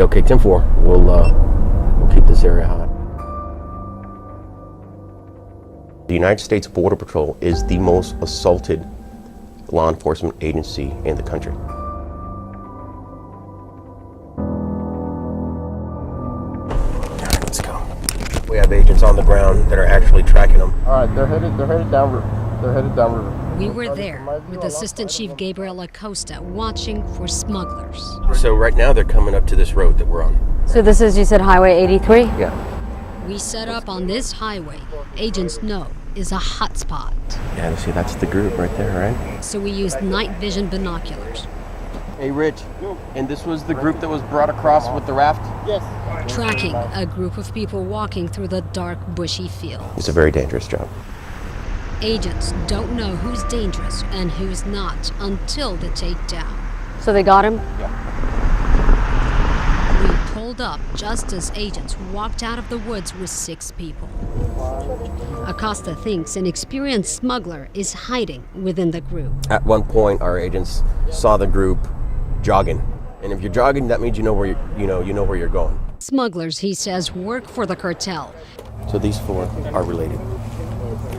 Yeah, okay, 10-4. We'll keep this area hot. The United States Border Patrol is the most assaulted law enforcement agency in the country. All right, let's go. We have agents on the ground that are actually tracking them. All right, they're headed downriver. We were there with Assistant Chief Gabriel Acosta watching for smugglers. So right now they're coming up to this road that we're on. So this is, you said, Highway 83? Yeah. We set up on this highway agents know is a hot spot. Yeah, see, that's the group right there, right? So we used night vision binoculars. Hey, Rich, and this was the group that was brought across with the raft? Yes. Tracking a group of people walking through the dark, bushy field. It's a very dangerous job. Agents don't know who's dangerous and who's not until the takedown. So they got him? Yeah. We pulled up just as agents walked out of the woods with 6 people. Acosta thinks an experienced smuggler is hiding within the group. At one point, our agents saw the group jogging. And if you're jogging, that means you know where you're going. Smugglers, he says, work for the cartel. So these 4 are related.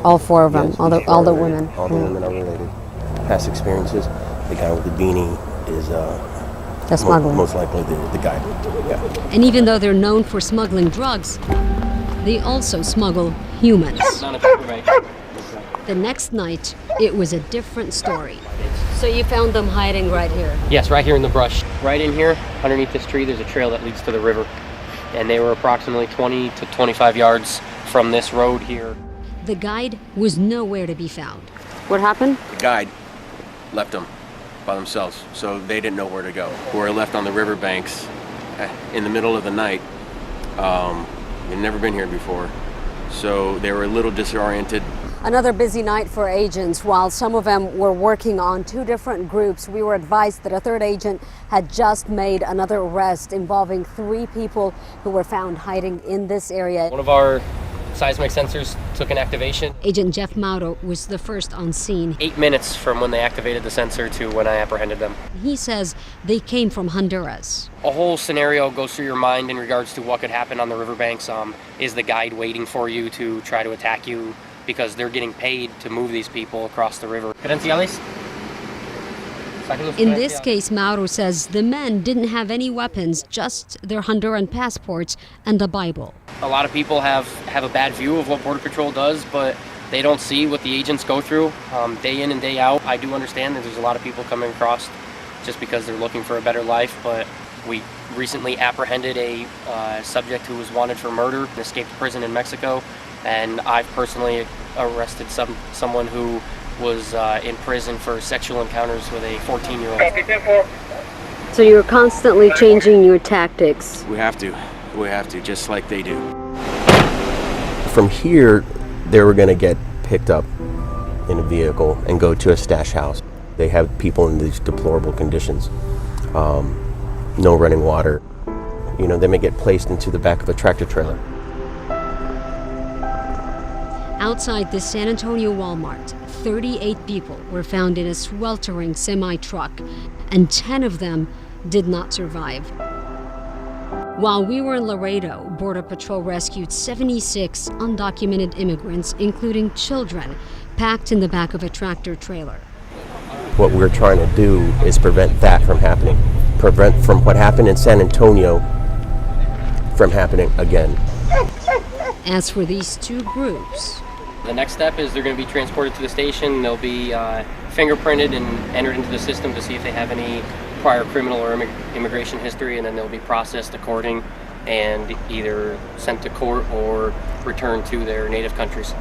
All 4 of them, Yes, all the women. All the women are related. Past experiences. The guy with the beanie is The smuggler. most likely the guy. Yeah. And even though they're known for smuggling drugs, they also smuggle humans. The next night, it was a different story. So you found them hiding right here? Yes, right here in the brush. Right in here, underneath this tree, there's a trail that leads to the river. And they were approximately 20 to 25 yards from this road here. The guide was nowhere to be found. What happened? The guide left them by themselves, so they didn't know where to go. We were left on the riverbanks in the middle of the night. They'd never been here before, so they were a little disoriented. Another busy night for agents. While some of them were working on 2 different groups, we were advised that a 3rd agent had just made another arrest involving 3 people who were found hiding in this area. One of our seismic sensors took an activation. Agent Jeff Mauro was the first on scene. 8 minutes from when they activated the sensor to when I apprehended them. He says they came from Honduras. A whole scenario goes through your mind in regards to what could happen on the riverbanks. Is the guide waiting for you to try to attack you because they're getting paid to move these people across the river? Credenciales? In this case, Mauro says the men didn't have any weapons, just their Honduran passports and a Bible. A lot of people have a bad view of what Border Patrol does, but they don't see what the agents go through day in and day out. I do understand that there's a lot of people coming across just because they're looking for a better life, but we recently apprehended a subject who was wanted for murder and escaped prison in Mexico, and I've personally arrested someone who was in prison for sexual encounters with a 14-year-old. So you're constantly changing your tactics. We have to, just like they do. From here, they were going to get picked up in a vehicle and go to a stash house. They have people in these deplorable conditions. No running water. They may get placed into the back of a tractor trailer. Outside the San Antonio Walmart, 38 people were found in a sweltering semi-truck, and 10 of them did not survive. While we were in Laredo, Border Patrol rescued 76 undocumented immigrants, including children, packed in the back of a tractor trailer. What we're trying to do is prevent that from happening. Prevent from what happened in San Antonio from happening again. As for these 2 groups, The next step is they're going to be transported to the station. They'll be fingerprinted and entered into the system to see if they have any prior criminal or immigration history, and then they'll be processed according and either sent to court or returned to their native countries.